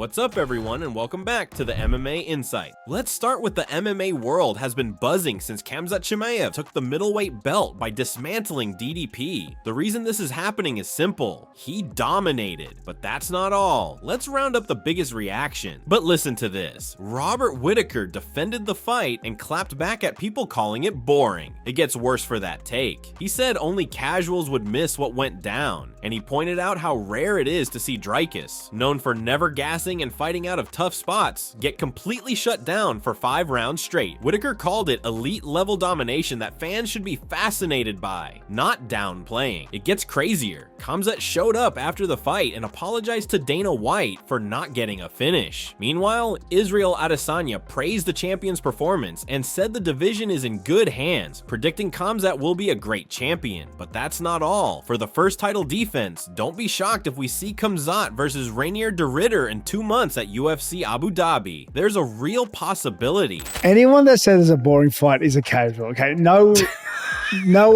What's up everyone and welcome back to the MMA Insight. Let's start with the MMA world has been buzzing since Khamzat Chimaev took the middleweight belt by dismantling DDP. The reason this is happening is simple. He dominated, but that's not all. Let's round up the biggest reaction. But listen to this. Robert Whittaker defended the fight and clapped back at people calling it boring. It gets worse for that take. He said only casuals would miss what went down, and he pointed out how rare it is to see Dricus, known for never gassing and fighting out of tough spots, get completely shut down for 5 rounds straight. Whittaker called it elite level domination that fans should be fascinated by, not downplaying. It gets crazier. Khamzat showed up after the fight and apologized to Dana White for not getting a finish. Meanwhile, Israel Adesanya praised the champion's performance and said the division is in good hands, predicting Khamzat will be a great champion. But that's not all. For the first title defense, don't be shocked if we see Khamzat versus Reinier de Ridder in 2 months at UFC Abu Dhabi. There's a real possibility. Anyone that says it's a boring fight is a casual, okay? No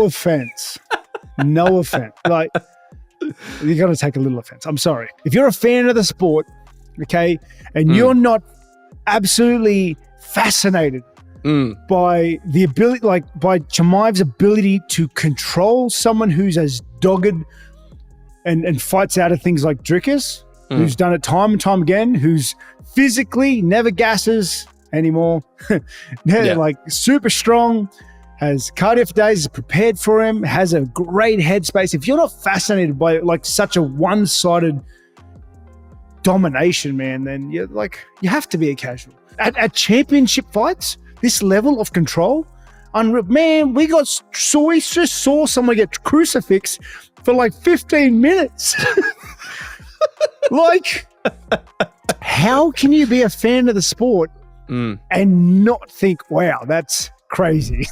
offense. No offense. Like, you're going to take a little offense. I'm sorry. If you're a fan of the sport, okay, and you're not absolutely fascinated by the ability, like by Chimaev's ability to control someone who's as dogged and fights out of things like Dricus, who's done it time and time again, who's physically never gasses anymore, like super strong, has cardio for days, is prepared for him, has a great headspace. If you're not fascinated by like such a one-sided domination, man, then you have to be a casual. At championship fights, this level of control, man, we just saw someone get crucifixed for like 15 minutes. Like, how can you be a fan of the sport and not think, wow, that's crazy?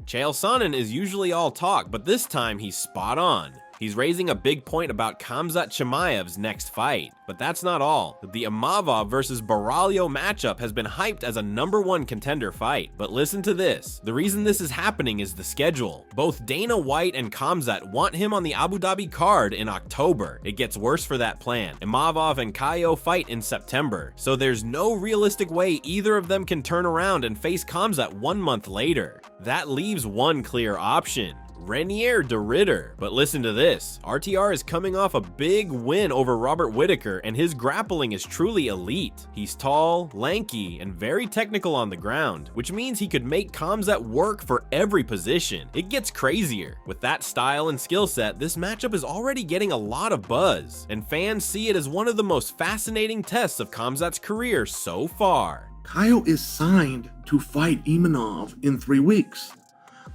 Chael Sonnen is usually all talk, but this time he's spot on. He's raising a big point about Khamzat Chimaev's next fight. But that's not all. The Imavov versus Baralho matchup has been hyped as a #1 contender fight. But listen to this. The reason this is happening is the schedule. Both Dana White and Khamzat want him on the Abu Dhabi card in October. It gets worse for that plan. Imavov and Caio fight in September. So there's no realistic way either of them can turn around and face Khamzat 1 month later. That leaves one clear option. Reinier de Ridder. But listen to this. RTR is coming off a big win over Robert Whittaker, and his grappling is truly elite. He's tall, lanky, and very technical on the ground, which means he could make Khamzat work for every position. It gets crazier. With that style and skill set, this matchup is already getting a lot of buzz, and fans see it as one of the most fascinating tests of Khamzat's career so far. Caio is signed to fight Imanov in 3 weeks.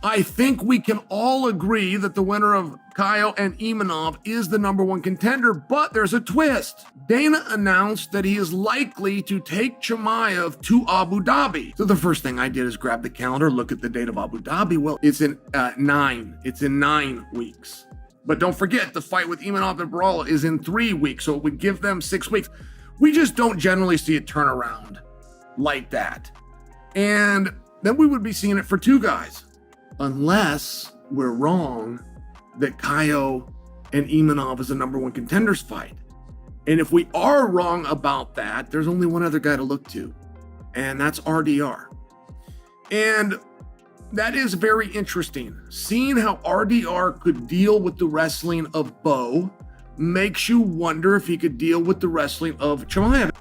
I think we can all agree that the winner of Caio and Imanov is the #1 contender, but there's a twist. Dana announced that he is likely to take Chimaev to Abu Dhabi. So the first thing I did is grab the calendar, look at the date of Abu Dhabi. Well, it's in 9 weeks. But don't forget, the fight with Imanov and Baralho is in 3 weeks, so it would give them 6 weeks. We just don't generally see a turnaround like that. And then we would be seeing it for 2 guys. Unless we're wrong that Caio and Imanov is a #1 contenders fight. And if we are wrong about that, there's only one other guy to look to, and that's RDR. And that is very interesting. Seeing how RDR could deal with the wrestling of Bo makes you wonder if he could deal with the wrestling of Chimaev.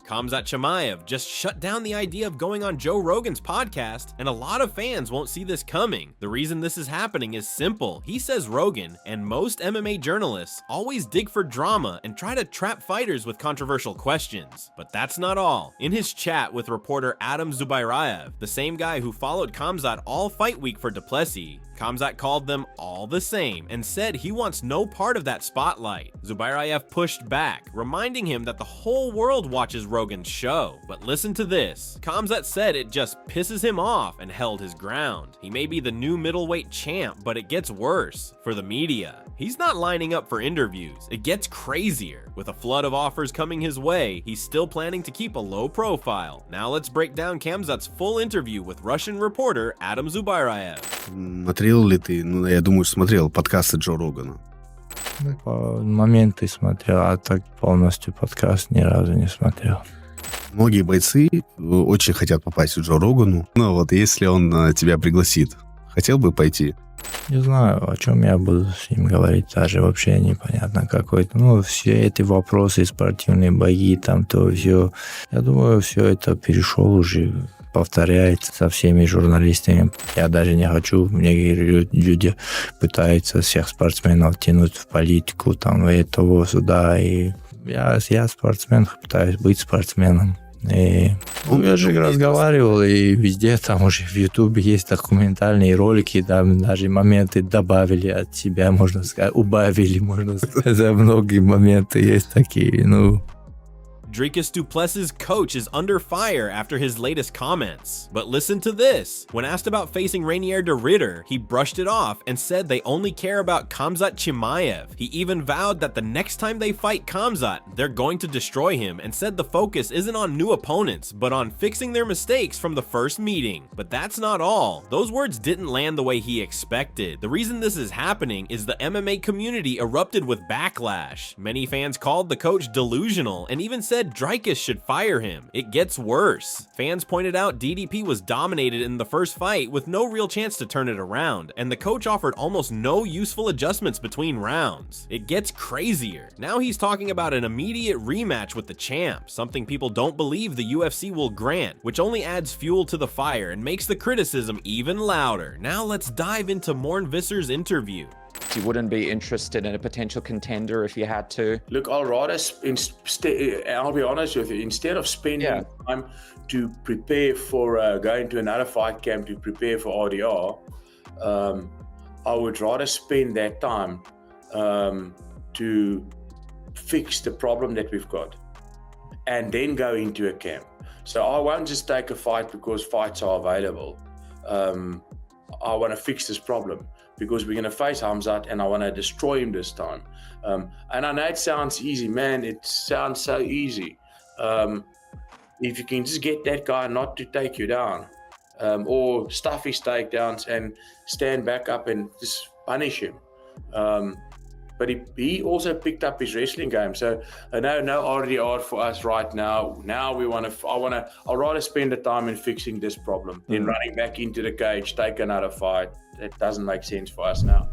Khamzat Chimaev just shut down the idea of going on Joe Rogan's podcast, and a lot of fans won't see this coming. The reason this is happening is simple. He says Rogan and most MMA journalists always dig for drama and try to trap fighters with controversial questions. But that's not all. In his chat with reporter Adam Zubairayev, the same guy who followed Khamzat all fight week for Du Plessis, Khamzat called them all the same and said he wants no part of that spotlight. Zubairayev pushed back, reminding him that the whole world watches Rogan's show. But listen to this. Khamzat said it just pisses him off and held his ground. He may be the new middleweight champ, but it gets worse for the media. He's not lining up for interviews. It gets crazier. With a flood of offers coming his way, he's still planning to keep a low profile. Now let's break down Khamzat's full interview with Russian reporter Adam Zubairayev. Смотрел ли ты, я думаю, смотрел подкасты Джо Рогана? Моменты смотрел, а так полностью подкаст ни разу не смотрел. Многие бойцы очень хотят попасть к Джо Рогану. Но вот если он тебя пригласит, хотел бы пойти? Не знаю, о чем я буду с ним говорить, даже вообще непонятно какой-то. Ну, все эти вопросы, спортивные бои, там то все. Я думаю, все это перешел уже, повторяется со всеми журналистами. Я даже не хочу, мне люди пытаются всех спортсменов тянуть в политику, там, и того сюда, и я спортсмен, пытаюсь быть спортсменом. И я же разговаривал, и везде там уже в Ютубе есть документальные ролики, там даже моменты добавили от себя, можно сказать, убавили, можно сказать, многие моменты есть такие, ну... Dricus Du Plessis' coach is under fire after his latest comments. But listen to this. When asked about facing Reinier de Ridder, he brushed it off and said they only care about Khamzat Chimaev. He even vowed that the next time they fight Khamzat, they're going to destroy him, and said the focus isn't on new opponents, but on fixing their mistakes from the first meeting. But that's not all. Those words didn't land the way he expected. The reason this is happening is the MMA community erupted with backlash. Many fans called the coach delusional and even said Dricus should fire him. It gets worse. Fans pointed out DDP was dominated in the first fight with no real chance to turn it around, and the coach offered almost no useful adjustments between rounds. It gets crazier. Now he's talking about an immediate rematch with the champ, something people don't believe the UFC will grant, which only adds fuel to the fire and makes the criticism even louder. Now let's dive into Morn Visser's interview. You wouldn't be interested in a potential contender if you had to? Look, I'll rather, I'll be honest with you, instead of spending time to prepare for going to another fight camp to prepare for RDR, I would rather spend that time to fix the problem that we've got and then go into a camp. So I won't just take a fight because fights are available. I want to fix this problem, because we're going to face Khamzat and I want to destroy him this time. And I know it sounds easy, man. It sounds so easy. If you can just get that guy not to take you down, or stuff his takedowns and stand back up and just punish him. But he also picked up his wrestling game. So no RDR for us right now. Now I'll rather spend the time in fixing this problem than running back into the cage, take another fight. That doesn't make sense for us now.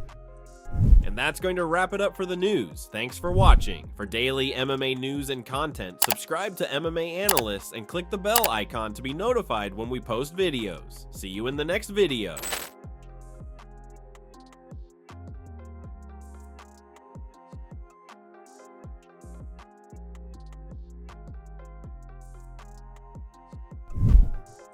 And that's going to wrap it up for the news. Thanks for watching. For daily MMA news and content, subscribe to MMA Analysts and click the bell icon to be notified when we post videos. See you in the next video.